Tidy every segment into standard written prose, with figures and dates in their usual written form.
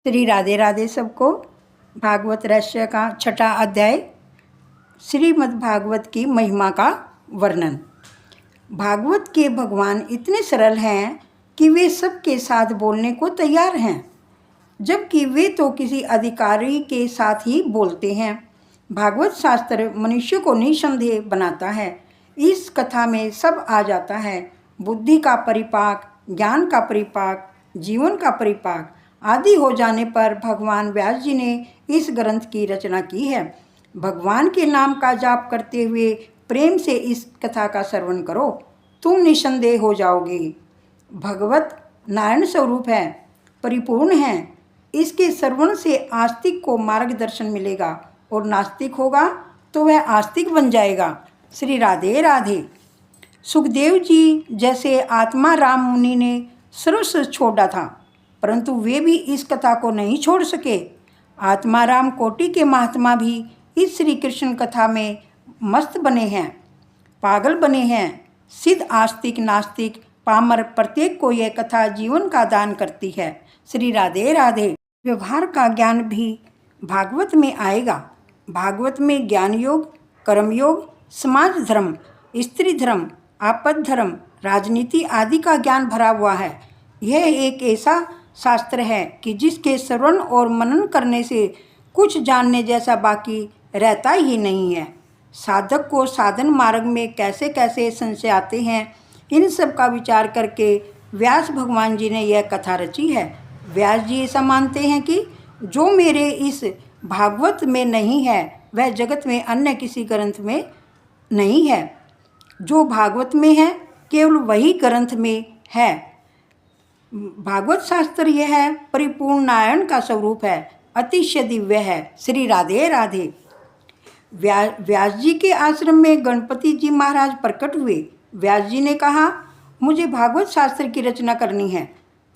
श्री राधे राधे सबको। भागवत रहस्य का छठा अध्याय, श्रीमद् भागवत की महिमा का वर्णन। भागवत के भगवान इतने सरल हैं कि वे सबके साथ बोलने को तैयार हैं, जबकि वे तो किसी अधिकारी के साथ ही बोलते हैं। भागवत शास्त्र मनुष्य को निसंदेह बनाता है। इस कथा में सब आ जाता है। बुद्धि का परिपाक, ज्ञान का परिपाक, जीवन का परिपाक आदि हो जाने पर भगवान व्यास जी ने इस ग्रंथ की रचना की है। भगवान के नाम का जाप करते हुए प्रेम से इस कथा का श्रवण करो, तुम निसंदेह हो जाओगे। भगवत नारायण स्वरूप है, परिपूर्ण है। इसके श्रवण से आस्तिक को मार्गदर्शन मिलेगा और नास्तिक होगा तो वह आस्तिक बन जाएगा। श्री राधे राधे। सुखदेव जी जैसे आत्मा राम मुनि ने सर्वस्व छोड़ा था, परंतु वे भी इस कथा को नहीं छोड़ सके। आत्मा राम कोटि के महात्मा भी इस श्री कृष्ण कथा में मस्त बने हैं, पागल बने हैं। सिद्ध आस्तिक नास्तिक पामर प्रत्येक को यह कथा जीवन का दान करती है। श्री राधे राधे। व्यवहार का ज्ञान भी भागवत में आएगा। भागवत में ज्ञान योग, कर्म योग, समाज धर्म, स्त्री धर्म, आपद धर्म, राजनीति आदि का ज्ञान भरा हुआ है। यह एक ऐसा शास्त्र है कि जिसके श्रवण और मनन करने से कुछ जानने जैसा बाकी रहता ही नहीं है। साधक को साधन मार्ग में कैसे कैसे संशय आते हैं, इन सब का विचार करके व्यास भगवान जी ने यह कथा रची है। व्यास जी ऐसा मानते हैं कि जो मेरे इस भागवत में नहीं है वह जगत में अन्य किसी ग्रंथ में नहीं है। जो भागवत में है केवल वही ग्रंथ में है। भागवत शास्त्र यह है परिपूर्ण नारायण का स्वरूप है, अतिशय दिव्य है। श्री राधे राधे। व्यास जी के आश्रम में गणपति जी महाराज प्रकट हुए। व्यास जी ने कहा, मुझे भागवत शास्त्र की रचना करनी है,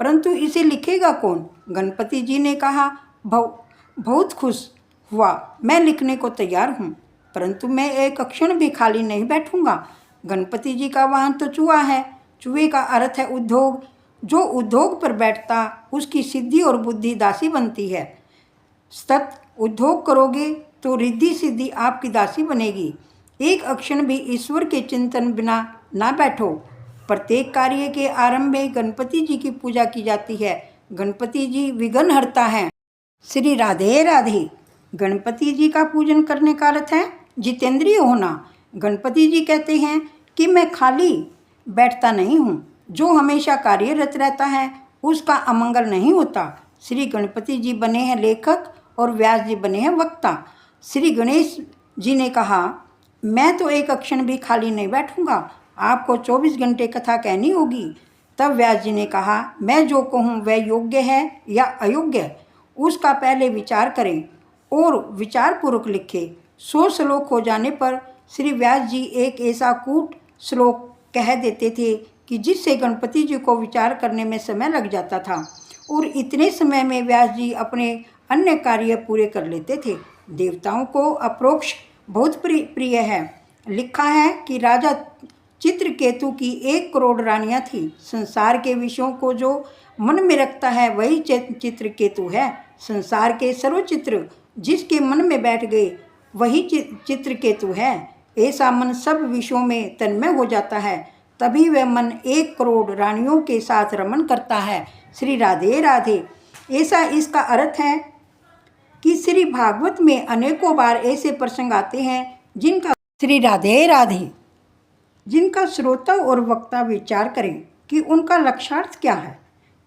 परंतु इसे लिखेगा कौन? गणपति जी ने कहा, बहुत खुश हुआ, मैं लिखने को तैयार हूँ, परंतु मैं एक क्षण भी खाली नहीं बैठूंगा। गणपति जी का वाहन तो चूहा है। चूहे का अर्थ है उद्योग। जो उद्योग पर बैठता उसकी सिद्धि और बुद्धि दासी बनती है। सतत उद्योग करोगे तो रिद्धि सिद्धि आपकी दासी बनेगी। एक क्षण भी ईश्वर के चिंतन बिना ना बैठो। प्रत्येक कार्य के आरंभ में गणपति जी की पूजा की जाती है। गणपति जी विघ्न हरता है। श्री राधे राधे। गणपति जी का पूजन करने का अर्थ है जितेंद्रिय होना। गणपति जी कहते हैं कि मैं खाली बैठता नहीं हूँ, जो हमेशा कार्यरत रहता है उसका अमंगल नहीं होता। श्री गणपति जी बने हैं लेखक और व्यास जी बने हैं वक्ता। श्री गणेश जी ने कहा, मैं तो एक क्षण भी खाली नहीं बैठूंगा, आपको 24 घंटे कथा कहनी होगी। तब व्यास जी ने कहा, मैं जो कहूँ वह योग्य है या अयोग्य उसका पहले विचार करें और विचारपूर्वक लिखें। 100 श्लोक हो जाने पर श्री व्यास जी एक ऐसा कूट श्लोक कह देते थे कि जिससे गणपति जी को विचार करने में समय लग जाता था और इतने समय में व्यास जी अपने अन्य कार्य पूरे कर लेते थे। देवताओं को अप्रोक्ष बहुत प्रिय है। लिखा है कि राजा चित्रकेतु की 1 करोड़ रानियां थी। संसार के विषयों को जो मन में रखता है वही चित्रकेतु है। संसार के सर्वचित्र जिसके मन में बैठ गए वही चित्रकेतु है। ऐसा मन सब विषयों में तन्मय हो जाता है, तभी वह मन 1 करोड़ रानियों के साथ रमन करता है। श्री राधे राधे। ऐसा इसका अर्थ है कि श्री भागवत में अनेकों बार ऐसे प्रसंग आते हैं जिनका श्री राधे राधे जिनका श्रोता और वक्ता विचार करें कि उनका लक्ष्यार्थ क्या है।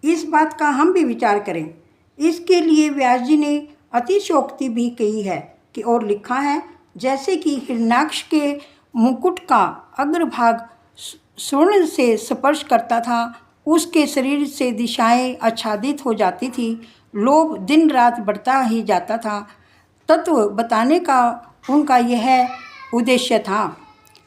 इस बात का हम भी विचार करें। इसके लिए व्यास जी ने अतिशयोक्ति भी कही है कि और लिखा है, जैसे कि हिरण्याक्ष के मुकुट का अग्रभाग स्वर्ण से स्पर्श करता था, उसके शरीर से दिशाएं आच्छादित हो जाती थी, लोभ दिन रात बढ़ता ही जाता था। तत्व बताने का उनका यह उद्देश्य था।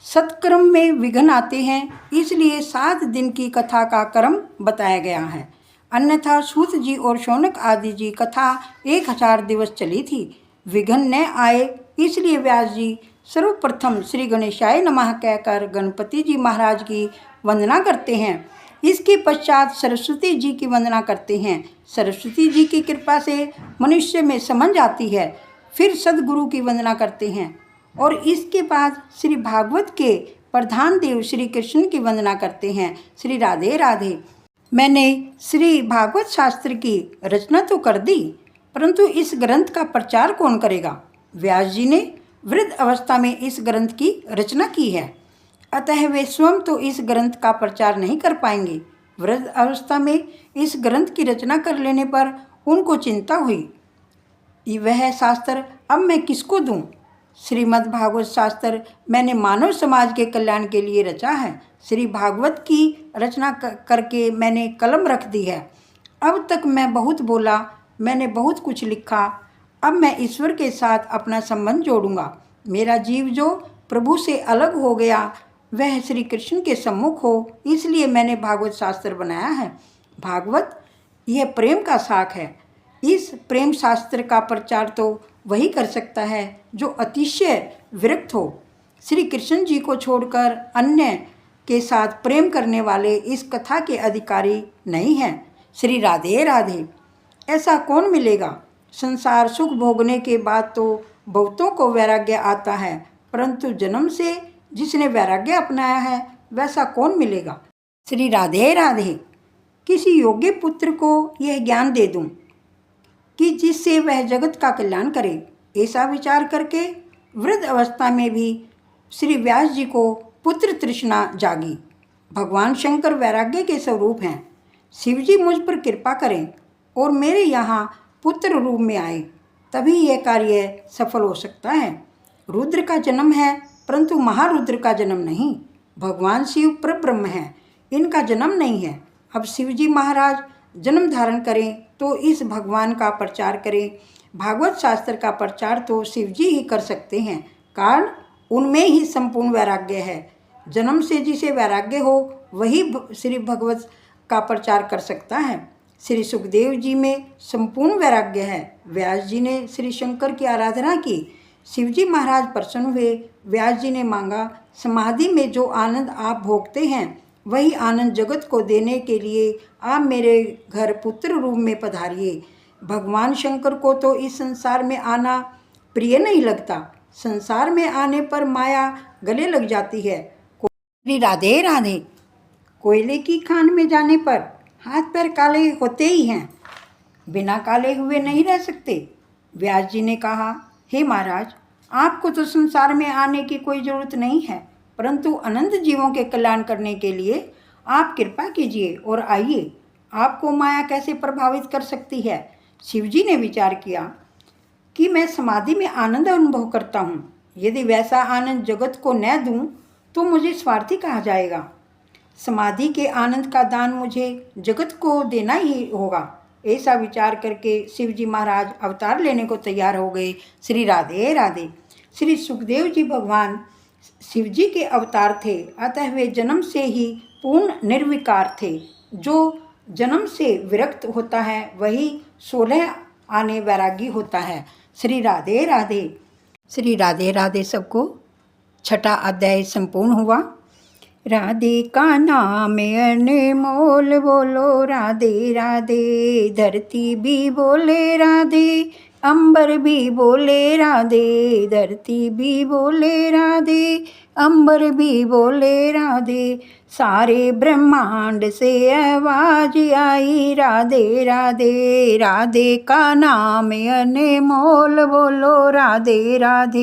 सत्कर्म में विघ्न आते हैं, इसलिए 7 दिन की कथा का क्रम बताया गया है। अन्यथा सूत जी और शौनक आदि जी कथा 1000 दिवस चली थी। विघ्न न आए इसलिए व्यास जी सर्वप्रथम श्री गणेशाय नमः कहकर गणपति जी महाराज की वंदना करते हैं इसके पश्चात सरस्वती जी की वंदना करते हैं। सरस्वती जी की कृपा से मनुष्य में समझ आती है। फिर सदगुरु की वंदना करते हैं और इसके बाद श्री भागवत के प्रधान देव श्री कृष्ण की वंदना करते हैं। श्री राधे राधे। मैंने श्री भागवत शास्त्र की रचना तो कर दी, परंतु इस ग्रंथ का प्रचार कौन करेगा? व्यास जी ने वृद्ध अवस्था में इस ग्रंथ की रचना की है, अतः वे स्वयं तो इस ग्रंथ का प्रचार नहीं कर पाएंगे। वृद्ध अवस्था में इस ग्रंथ की रचना कर लेने पर उनको चिंता हुई, वह शास्त्र अब मैं किसको दूं? श्रीमद् भागवत शास्त्र मैंने मानव समाज के कल्याण के लिए रचा है। श्री भागवत की रचना करके मैंने कलम रख दी है। अब तक मैं बहुत बोला, मैंने बहुत कुछ लिखा। अब मैं ईश्वर के साथ अपना संबंध जोड़ूंगा। मेरा जीव जो प्रभु से अलग हो गया वह श्री कृष्ण के सम्मुख हो, इसलिए मैंने भागवत शास्त्र बनाया है। भागवत यह प्रेम का साख है। इस प्रेम शास्त्र का प्रचार तो वही कर सकता है जो अतिशय विरक्त हो। श्री कृष्ण जी को छोड़कर अन्य के साथ प्रेम करने वाले इस कथा के अधिकारी नहीं हैं। श्री राधे राधे। ऐसा कौन मिलेगा? संसार सुख भोगने के बाद तो बहुतों को वैराग्य आता है, परंतु जन्म से जिसने वैराग्य अपनाया है वैसा कौन मिलेगा? श्री राधे राधे। किसी योग्य पुत्र को यह ज्ञान दे दूं कि जिससे वह जगत का कल्याण करे, ऐसा विचार करके वृद्ध अवस्था में भी श्री व्यास जी को पुत्र तृष्णा जागी। भगवान शंकर वैराग्य के स्वरूप हैं। शिव जी मुझ पर कृपा करें और मेरे यहाँ पुत्र रूप में आए, तभी यह कार्य सफल हो सकता है। रुद्र का जन्म है, परंतु महारुद्र का जन्म नहीं। भगवान शिव परब्रह्म हैं, इनका जन्म नहीं है। अब शिव जी महाराज जन्म धारण करें तो इस भगवान का प्रचार करें। भागवत शास्त्र का प्रचार तो शिव जी ही कर सकते हैं, कारण उनमें ही संपूर्ण वैराग्य है। जन्म से जिसे वैराग्य हो वही श्री भगवत का प्रचार कर सकता है। श्री सुखदेव जी में संपूर्ण वैराग्य है। व्यास जी ने श्री शंकर की आराधना की। शिव जी महाराज प्रसन्न हुए। व्यास जी ने मांगा, समाधि में जो आनंद आप भोगते हैं वही आनंद जगत को देने के लिए आप मेरे घर पुत्र रूप में पधारिए। भगवान शंकर को तो इस संसार में आना प्रिय नहीं लगता। संसार में आने पर माया गले लग जाती है। श्री राधे राधे। कोयले की खान में जाने पर हाथ पैर काले होते ही हैं, बिना काले हुए नहीं रह सकते। व्यास जी ने कहा, हे महाराज, आपको तो संसार में आने की कोई ज़रूरत नहीं है, परंतु अनंत जीवों के कल्याण करने के लिए आप कृपा कीजिए और आइए। आपको माया कैसे प्रभावित कर सकती है? शिव जी ने विचार किया कि मैं समाधि में आनंद अनुभव करता हूँ। यदि वैसा आनंद जगत को न दूँ तो मुझे स्वार्थी कहा जाएगा। समाधि के आनंद का दान मुझे जगत को देना ही होगा। ऐसा विचार करके शिव जी महाराज अवतार लेने को तैयार हो गए। श्री राधे राधे। श्री सुखदेव जी भगवान शिव जी के अवतार थे, अतः वे जन्म से ही पूर्ण निर्विकार थे। जो जन्म से विरक्त होता है वही 16 आने वैरागी होता है। श्री राधे राधे। श्री राधे राधे। सबको 6ठा अध्याय संपूर्ण हुआ। राधे का नाम अनमोल, बोलो राधे राधे। धरती भी बोले राधे, अंबर भी बोले राधे। धरती भी बोले राधे, अंबर भी बोले राधे। सारे ब्रह्मांड से आवाज आई राधे राधे। राधे का नाम अनमोल, बोलो राधे राधे।